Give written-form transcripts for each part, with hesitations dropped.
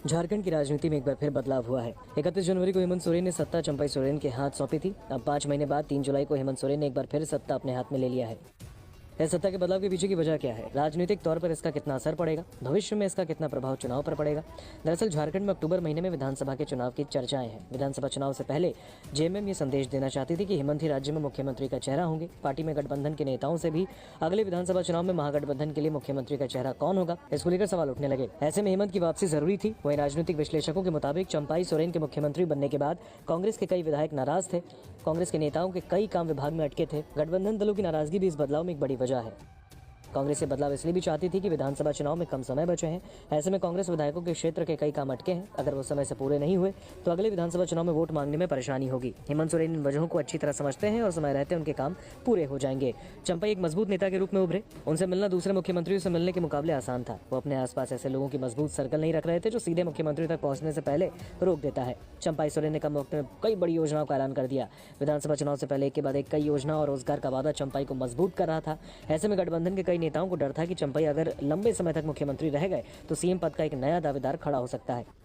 झारखंड की राजनीति में एक बार फिर बदलाव हुआ है। 31 जनवरी को हेमंत सोरेन ने सत्ता चंपाई सोरेन के हाथ सौंपी थी। अब 5 महीने बाद 3 जुलाई को हेमंत सोरेन ने एक बार फिर सत्ता अपने हाथ में ले लिया है। इस सत्ता के बदलाव के पीछे की वजह क्या है? राजनीतिक तौर पर इसका कितना असर पड़ेगा? भविष्य में इसका कितना प्रभाव चुनाव पर पड़ेगा? दरअसल झारखंड में अक्टूबर महीने में विधानसभा के चुनाव की चर्चाएं हैं। विधानसभा चुनाव से पहले जेएमएम ये संदेश देना चाहती थी कि हेमंत ही राज्य में मुख्यमंत्री का चेहरा होंगे। पार्टी में गठबंधन के नेताओं से भी अगले विधानसभा चुनाव में महागठबंधन के लिए मुख्यमंत्री का चेहरा कौन होगा, इसको लेकर सवाल उठने लगे। ऐसे में हेमंत की वापसी जरूरी थी। वहीं राजनीतिक विश्लेषकों के मुताबिक चंपाई सोरेन के मुख्यमंत्री बनने के बाद कांग्रेस के कई विधायक नाराज थे। कांग्रेस के नेताओं के कई काम विभाग में अटके थे। गठबंधन दलों की नाराजगी भी इस बदलाव में एक बड़ी वजह है। कांग्रेस ये बदलाव इसलिए भी चाहती थी कि विधानसभा चुनाव में कम समय बचे हैं। ऐसे में कांग्रेस विधायकों के क्षेत्र के कई काम अटके हैं। अगर वो समय से पूरे नहीं हुए तो अगले विधानसभा चुनाव में वोट मांगने में परेशानी होगी। हेमंत सोरेन इन वजहों को अच्छी तरह समझते हैं और समय रहते उनके काम पूरे हो जाएंगे। चंपाई एक मजबूत नेता के रूप में उभरे। उनसे मिलना दूसरे मुख्यमंत्रियों से मिलने के मुकाबले आसान था। वो अपने आसपास ऐसे लोगों की मजबूत सर्कल नहीं रख रहे थे जो सीधे मुख्यमंत्री तक पहुंचने से पहले रोक देता है। चंपाई सोरेन ने कम वक्त में कई बड़ी योजनाओं का ऐलान कर दिया। विधानसभा चुनाव से पहले एक के बाद एक कई योजना और रोजगार का वादा चंपाई को मजबूत कर रहा था। ऐसे में गठबंधन के कई नेताओं को डर था कि चंपाई अगर लंबे समय तक मुख्यमंत्री रह गए तो सीएम पद का एक नया दावेदार खड़ा हो सकता है।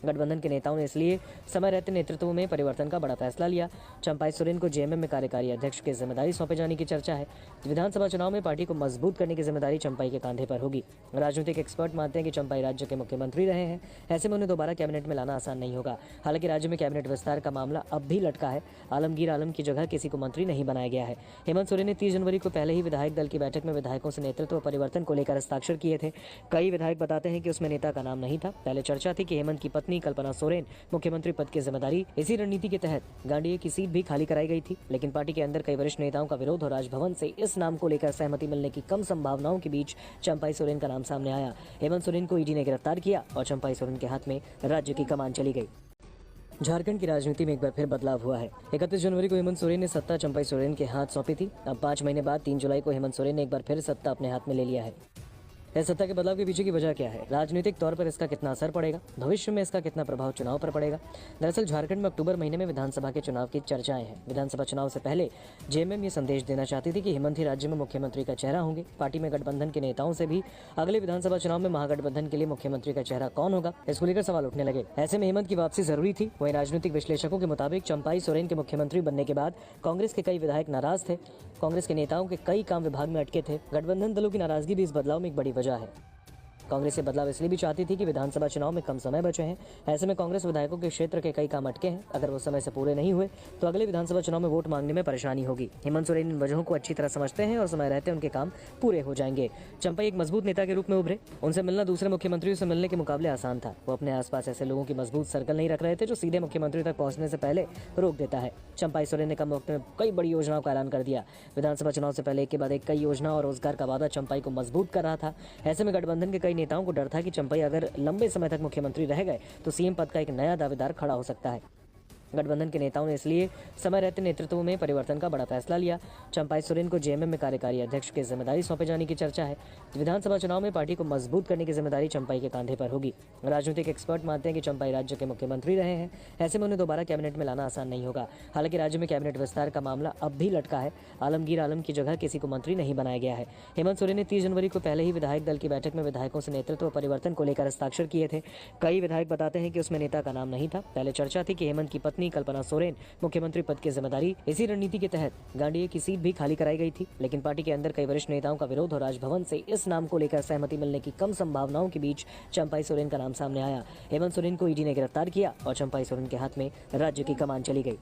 गठबंधन के नेताओं ने इसलिए समय रहते नेतृत्व में परिवर्तन का बड़ा फैसला लिया। चंपाई सोरेन को जेएमएम में कार्यकारी अध्यक्ष की जिम्मेदारी सौंपे जाने की चर्चा है। विधानसभा चुनाव में पार्टी को मजबूत करने की जिम्मेदारी चंपाई के कंधे पर होगी। राजनीतिक एक्सपर्ट मानते हैं कि चंपाई राज्य के मुख्यमंत्री रहे हैं। ऐसे में उन्हें दोबारा कैबिनेट में लाना आसान नहीं होगा। हालांकि राज्य में कैबिनेट विस्तार का मामला अब भी लटका है। आलमगीर आलम की जगह किसी को मंत्री नहीं बनाया गया है। हेमंत सोरेन ने 30 जनवरी को पहले ही विधायक दल की बैठक में विधायकों से नेतृत्व परिवर्तन को लेकर हस्ताक्षर किए थे। कई विधायक बताते हैं कि उसमें नेता का नाम नहीं था। पहले चर्चा थी कि हेमंत की पत्नी कल्पना सोरेन मुख्यमंत्री पद की जिम्मेदारी। इसी रणनीति के तहत गांडीए की सीट भी खाली कराई गई थी, लेकिन पार्टी के अंदर कई वरिष्ठ नेताओं का विरोध और राजभवन से इस नाम को लेकर सहमति मिलने की कम संभावनाओं के बीच चंपाई सोरेन का नाम सामने आया। हेमंत सोरेन को ईडी ने गिरफ्तार किया और चंपाई सोरेन के हाथ में राज्य की कमान चली गई। झारखंड की राजनीति में एक बार फिर बदलाव हुआ है। 31 जनवरी को हेमंत सोरेन ने सत्ता चंपाई सोरेन के हाथ सौंपी थी। अब 5 महीने बाद 3 जुलाई को हेमंत सोरेन ने एक बार फिर सत्ता अपने हाथ में ले लिया है। इस सत्ता के बदलाव के पीछे की वजह क्या है? राजनीतिक तौर पर इसका कितना असर पड़ेगा? भविष्य में इसका कितना प्रभाव चुनाव पर पड़ेगा? दरअसल झारखंड में अक्टूबर महीने में विधानसभा के चुनाव की चर्चाएं हैं। विधानसभा चुनाव से पहले जेएमएम ये संदेश देना चाहती थी कि हेमंत ही राज्य में मुख्यमंत्री का चेहरा होंगे। पार्टी में गठबंधन के नेताओं से भी अगले विधानसभा चुनाव में महागठबंधन के लिए मुख्यमंत्री का चेहरा कौन होगा, इसको लेकर सवाल उठने लगे। ऐसे में हेमंत की वापसी जरूरी थी। वहीं राजनीतिक विश्लेषकों के मुताबिक चंपाई सोरेन के मुख्यमंत्री बनने के बाद कांग्रेस के कई विधायक नाराज थे। कांग्रेस के नेताओं के कई काम विभाग में अटके थे। गठबंधन दलों की नाराजगी भी इस बदलाव में एक बड़ी वजह है। कांग्रेस ये बदलाव इसलिए भी चाहती थी कि विधानसभा चुनाव में कम समय बचे हैं। ऐसे में कांग्रेस विधायकों के क्षेत्र के कई काम अटके हैं। अगर वो समय से पूरे नहीं हुए तो अगले विधानसभा चुनाव में वोट मांगने में परेशानी होगी। हेमंत सोरेन इन वजहों को अच्छी तरह समझते हैं और समय रहते उनके काम पूरे हो जाएंगे। चंपाई एक मजबूत नेता के रूप में उभरे। उनसे मिलना दूसरे मुख्यमंत्रियों से मिलने के मुकाबले आसान था। वो अपने आसपास ऐसे लोगों की मजबूत सर्कल नहीं रख रहे थे जो सीधे मुख्यमंत्री तक पहुंचने से पहले रोक देता है। चंपाई सोरेन ने कम वक्त में कई बड़ी योजनाओं का ऐलान कर दिया। विधानसभा चुनाव से पहले एक के बाद एक कई योजना और रोजगार का वादा चंपाई को मजबूत कर रहा था। ऐसे में गठबंधन के कई नेताओं को डर था कि चंपाई अगर लंबे समय तक मुख्यमंत्री रह गए तो सीएम पद का एक नया दावेदार खड़ा हो सकता है। गठबंधन के नेताओं ने इसलिए समय रहते नेतृत्व में परिवर्तन का बड़ा फैसला लिया। चंपाई सोरेन को जेएमएम में कार्यकारी अध्यक्ष की जिम्मेदारी सौंपे जाने की चर्चा है। विधानसभा चुनाव में पार्टी को मजबूत करने की जिम्मेदारी चंपाई के कंधे पर होगी। राजनीतिक एक्सपर्ट मानते हैं कि चंपाई राज्य के मुख्यमंत्री रहे हैं। ऐसे में उन्हें दोबारा कैबिनेट में लाना आसान नहीं होगा। हालांकि राज्य में कैबिनेट विस्तार का मामला अब भी लटका है। आलमगीर आलम की जगह किसी को मंत्री नहीं बनाया गया है। हेमंत सोरेन ने 30 जनवरी को पहले ही विधायक दल की बैठक में विधायकों से नेतृत्व परिवर्तन को लेकर हस्ताक्षर किए थे। कई विधायक बताते हैं कि उसमें नेता का नाम नहीं था। पहले चर्चा थी कि हेमंत की पत्नी कल्पना सोरेन मुख्यमंत्री पद की जिम्मेदारी। इसी रणनीति के तहत गांडीए की सीट भी खाली कराई गई थी, लेकिन पार्टी के अंदर कई वरिष्ठ नेताओं का विरोध और राजभवन से इस नाम को लेकर सहमति मिलने की कम संभावनाओं के बीच चंपाई सोरेन का नाम सामने आया। हेमंत सोरेन को ईडी ने गिरफ्तार किया और चंपाई सोरेन के हाथ में राज्य की कमान चली गई।